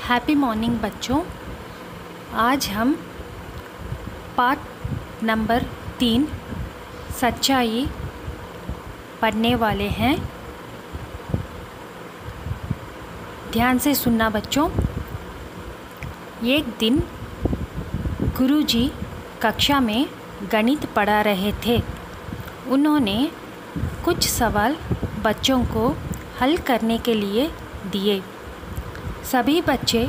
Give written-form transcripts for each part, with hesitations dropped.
Happy morning बच्चों। आज हम पार्ट नंबर 3 सच्चाई पढ़ने वाले हैं। ध्यान से सुनना बच्चों। एक दिन गुरुजी कक्षा में गणित पढ़ा रहे थे। उन्होंने कुछ सवाल बच्चों को हल करने के लिए दिए। सभी बच्चे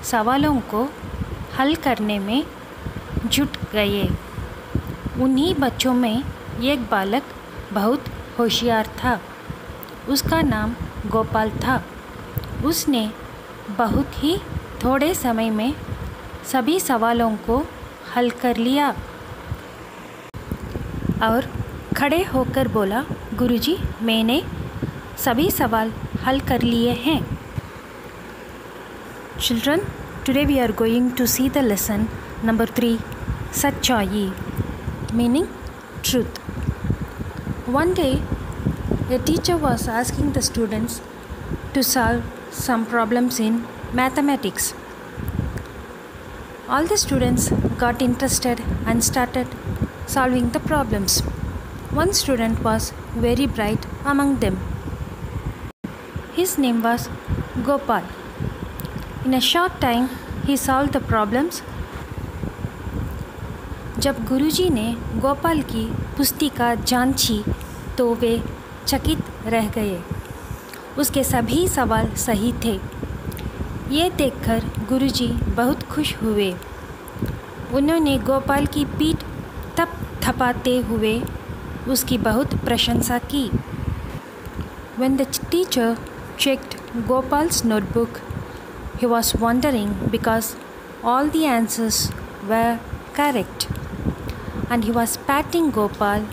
सवालों को हल करने में जुट गए। उन्हीं बच्चों में एक बालक बहुत होशियार था। उसका नाम गोपाल था। उसने बहुत ही थोड़े समय में सभी सवालों को हल कर लिया और खड़े होकर बोला, गुरुजी, मैंने सभी सवाल हल कर लिए हैं। Children, today we are going to see the lesson number 3, Sachai, meaning truth. One day, a teacher was asking the students to solve some problems in mathematics. All the students got interested and started solving the problems. One student was very bright among them. His name was Gopal. In a short time, he solved the problems. जब गुरुजी ने गोपाल की पुस्तिका जांची तो वे चकित रह गए। उसके सभी सवाल सही थे। ये देखकर गुरुजी बहुत खुश हुए। उन्होंने गोपाल की पीठ थपथपाते हुए उसकी बहुत प्रशंसा की। When the teacher checked Gopal's notebook, he was wondering because all the answers were correct, and he was patting Gopal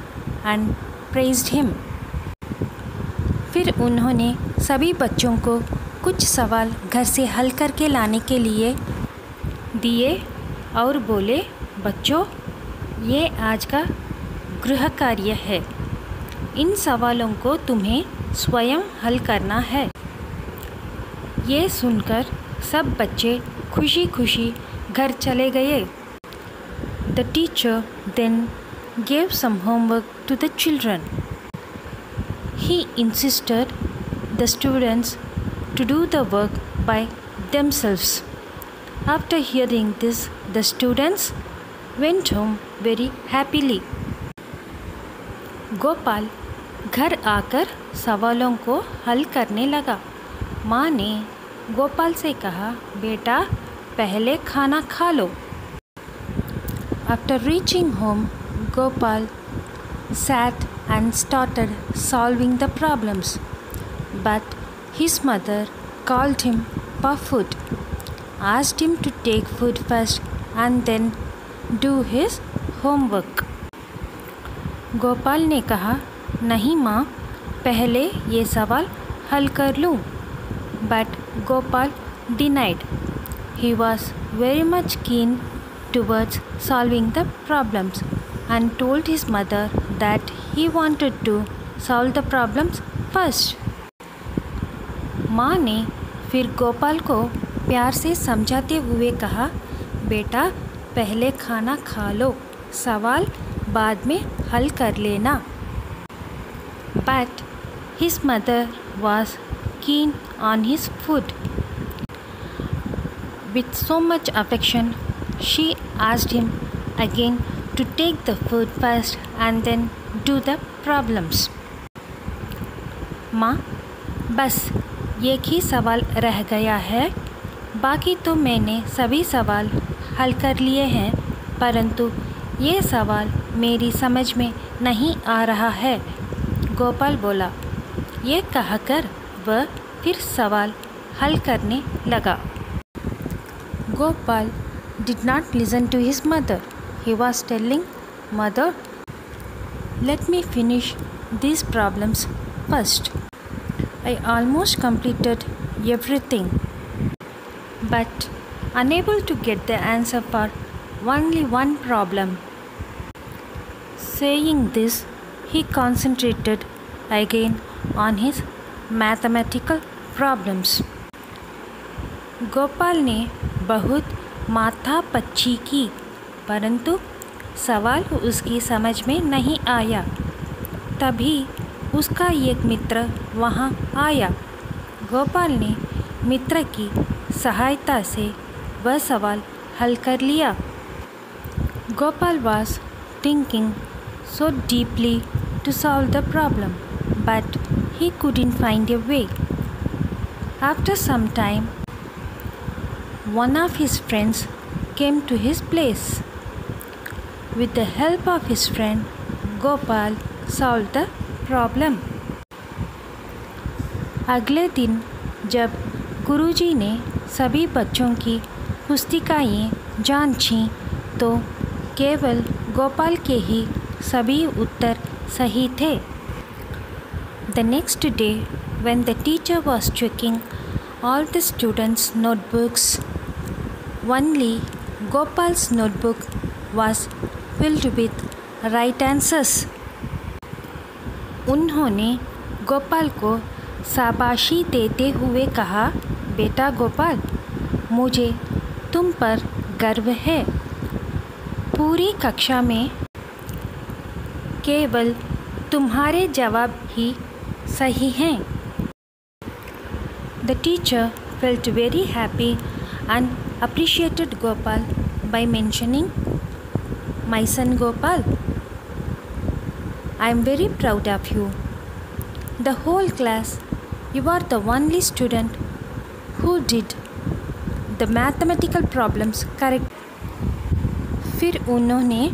and praised him. फिर उन्होंने सभी बच्चों को कुछ सवाल घर से हल करके लाने के लिए दिए और बोले, बच्चों, ये आज का गृह कार्य है। इन सवालों को तुम्हें स्वयं हल करना है। ये सुनकर सब बच्चे खुशी खुशी घर चले गए। The teacher then gave some homework to the children. He insisted the students to do the work by themselves. After hearing this, the students went home very happily. Gopal घर आकर सवालों को हल करने लगा। माँ ने गोपाल से कहा, बेटा, पहले खाना खा लो। After reaching home, Gopal sat and started solving the problems. But his mother called him for food, asked him to take food first and then do his homework. Gopal ने कहा, नहीं माँ, पहले ये सवाल हल कर लूँ। But Gopal denied. He was very much keen towards solving the problems and told his mother that he wanted to solve the problems first. माँ ने फिर गोपाल को प्यार से समझाते हुए कहा, बेटा, पहले खाना खा लो, सवाल बाद में हल कर लेना। But his mother was keen on his food. With so much affection, she asked him again to take the food first and then do the problems. माँ, बस एक ही सवाल रह गया है। बाकी तो मैंने सभी सवाल हल कर लिए हैं, परंतु ये सवाल मेरी समझ में नहीं आ रहा है। गोपाल बोला। ये कहकर वह फिर सवाल हल करने लगा। Gopal did not listen to his mother. He was telling, Mother, let me finish these problems first. I almost completed everything, but unable to get the answer for only one problem. Saying this, he concentrated again on his mathematical problems. Gopal ने बहुत माथापच्ची की, परंतु सवाल उसकी समझ में नहीं आया। तभी उसका एक मित्र वहाँ आया। गोपाल ने मित्र की सहायता से वह सवाल हल कर लिया। Gopal was thinking so deeply to solve the problem, but he couldn't find a way. After some time, one of his friends came to his place. With the help of his friend, Gopal solved the problem. अगले दिन जब गुरुजी ने सभी बच्चों की पुस्तिकाएँ जांचीं तो केवल गोपाल के ही सभी उत्तर सही थे। The next day, when the teacher was checking all the students' notebooks, only Gopal's notebook was filled with right answers. उन्होंने गोपाल को शाबाशी देते हुए कहा, बेटा गोपाल, मुझे तुम पर गर्व है। पूरी कक्षा में केवल तुम्हारे जवाब ही सही हैं। The teacher felt very happy and appreciated Gopal by mentioning, "My son Gopal, I am very proud of you. The whole class, you are the only student who did the mathematical problems correct." फिर उन्होंने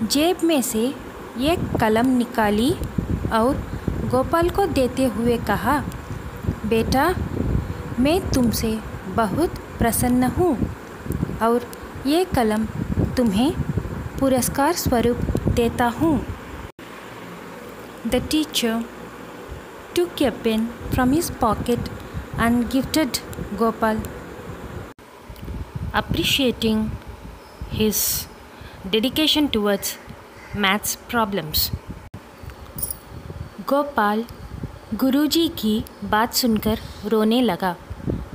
जेब में से एक कलम निकाली और गोपाल को देते हुए कहा, बेटा, मैं तुमसे बहुत प्रसन्न हूँ और ये कलम तुम्हें पुरस्कार स्वरूप देता हूँ। The teacher took a pen from his pocket and gifted Gopal, appreciating his dedication towards maths problems. Gopal गुरुजी की बात सुनकर रोने लगा।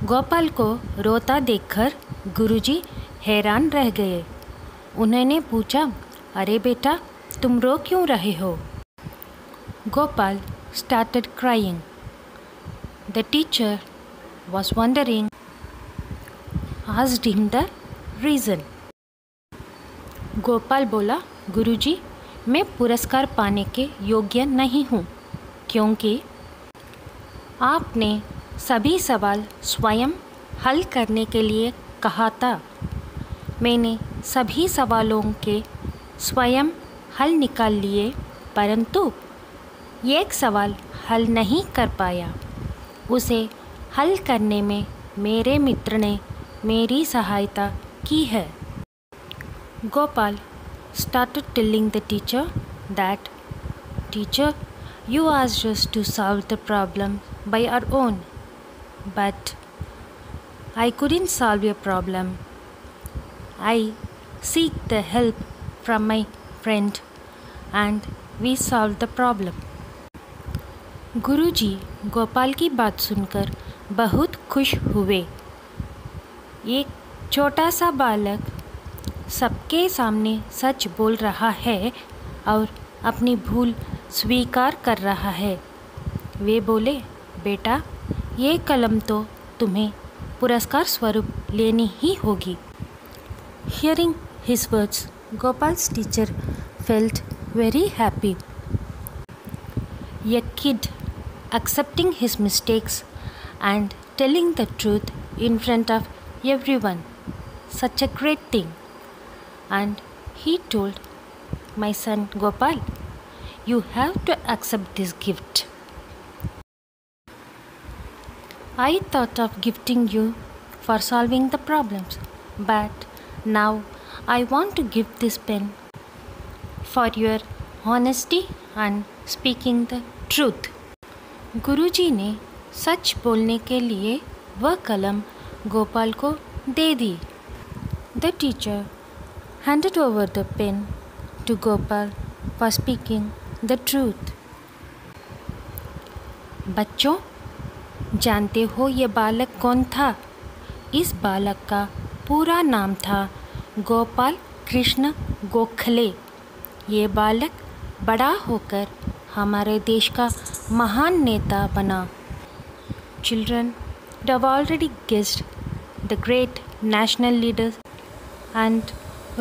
गोपाल को रोता देखकर गुरुजी हैरान रह गए। उन्होंने पूछा, अरे बेटा, तुम रो क्यों रहे हो? Gopal started crying. The teacher was wondering, asked him the reason. Gopal बोला, गुरुजी, मैं पुरस्कार पाने के योग्य नहीं हूँ क्योंकि आपने सभी सवाल स्वयं हल करने के लिए कहा था। मैंने सभी सवालों के स्वयं हल निकाल लिए, परंतु एक सवाल हल नहीं कर पाया। उसे हल करने में मेरे मित्र ने मेरी सहायता की है। Gopal started telling the teacher that, "Teacher, you asked us to solve the problem by our own, but I couldn't solve your problem. I seek the help from my friend and we solved the problem." गुरुजी गोपाल की बात सुनकर बहुत खुश हुए। एक छोटा सा बालक सबके सामने सच बोल रहा है और अपनी भूल स्वीकार कर रहा है। वे बोले, बेटा, ये कलम तो तुम्हें पुरस्कार स्वरूप लेनी ही होगी। Hearing his words, Gopal's teacher felt very happy. A kid accepting his mistakes and telling the truth in front of everyone, such a great thing. And he told, "My son Gopal, you have to accept this gift. I thought of gifting you for solving the problems, but now I want to give this pen for your honesty and speaking the truth." गुरुजी ने सच बोलने के लिए वह कलम गोपाल को दे दी। The teacher handed over the pen to Gopal for speaking the truth. बच्चों, जानते हो ये बालक कौन था? इस बालक का पूरा नाम था गोपाल कृष्ण गोखले। ये बालक बड़ा होकर हमारे देश का महान नेता बना। Children, you have already guessed the great national leader and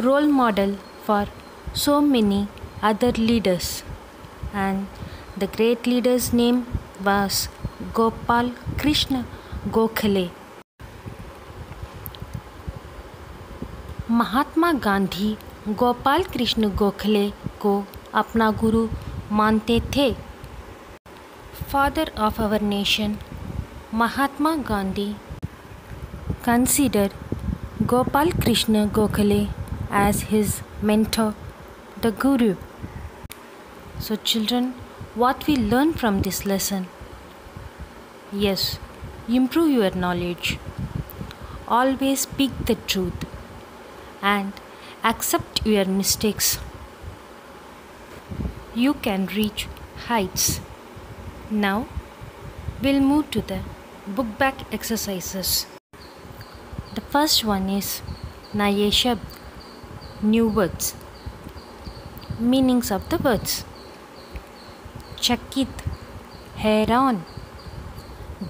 role model for so many other leaders. And the great leader's name was Gopal Krishna Gokhale. Mahatma Gandhi Gopal Krishna Gokhale को अपना गुरु मानते थे। Father of our nation, Mahatma Gandhi considered Gopal Krishna Gokhale as his mentor, the Guru. So children, what we learn from this lesson? Yes, improve your knowledge. Always speak the truth and accept your mistakes. You can reach heights. Now, we'll move to the book back exercises. The first one is Naye Shabd, new words. Meanings of the words. चकित, हैरान,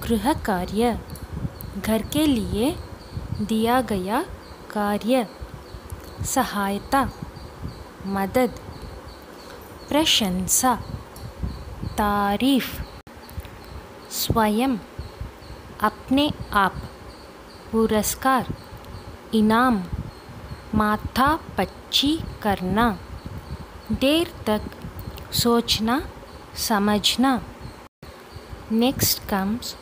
गृह कार्य, घर के लिए दिया गया कार्य, सहायता, मदद, प्रशंसा, तारीफ, स्वयं, अपने आप, पुरस्कार, इनाम, माथापच्ची करना, देर तक सोचना समझना. Next comes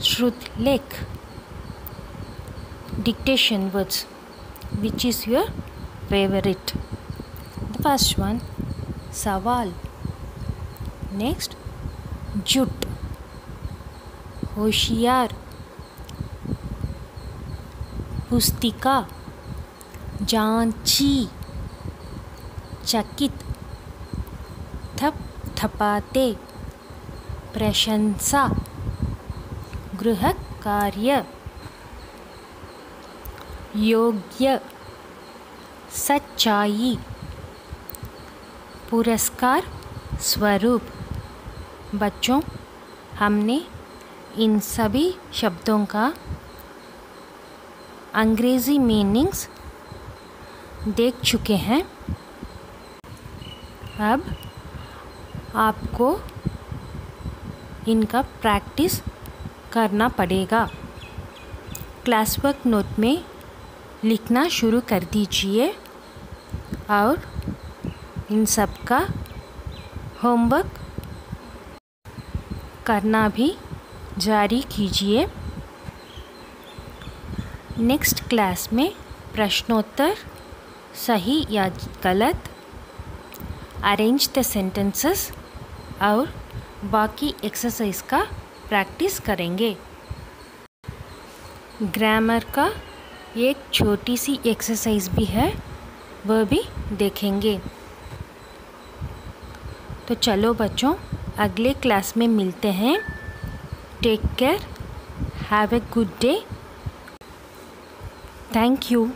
Shrutlekh, dictation words. Which is your favorite? The first one, सवाल. Next, जुट, होशियार, पुस्तिका, जांची, चकित, थपथपाते, प्रशंसा, गृह कार्य, योग्य, सच्चाई, पुरस्कार स्वरूप. बच्चों, हमने इन सभी शब्दों का अंग्रेज़ी मीनिंग्स देख चुके हैं. अब आपको इनका प्रैक्टिस करना पड़ेगा. क्लास वर्क नोट में लिखना शुरू कर दीजिए और इन सब का होमवर्क करना भी जारी कीजिए. नेक्स्ट क्लास में प्रश्नोत्तर, सही या गलत, अरेंज द सेंटेंसेस और बाकी एक्सरसाइज का प्रैक्टिस करेंगे. ग्रामर का एक छोटी सी एक्सरसाइज भी है, वह भी देखेंगे. तो चलो बच्चों, अगले क्लास में मिलते हैं. Take care, have a good day. Thank you.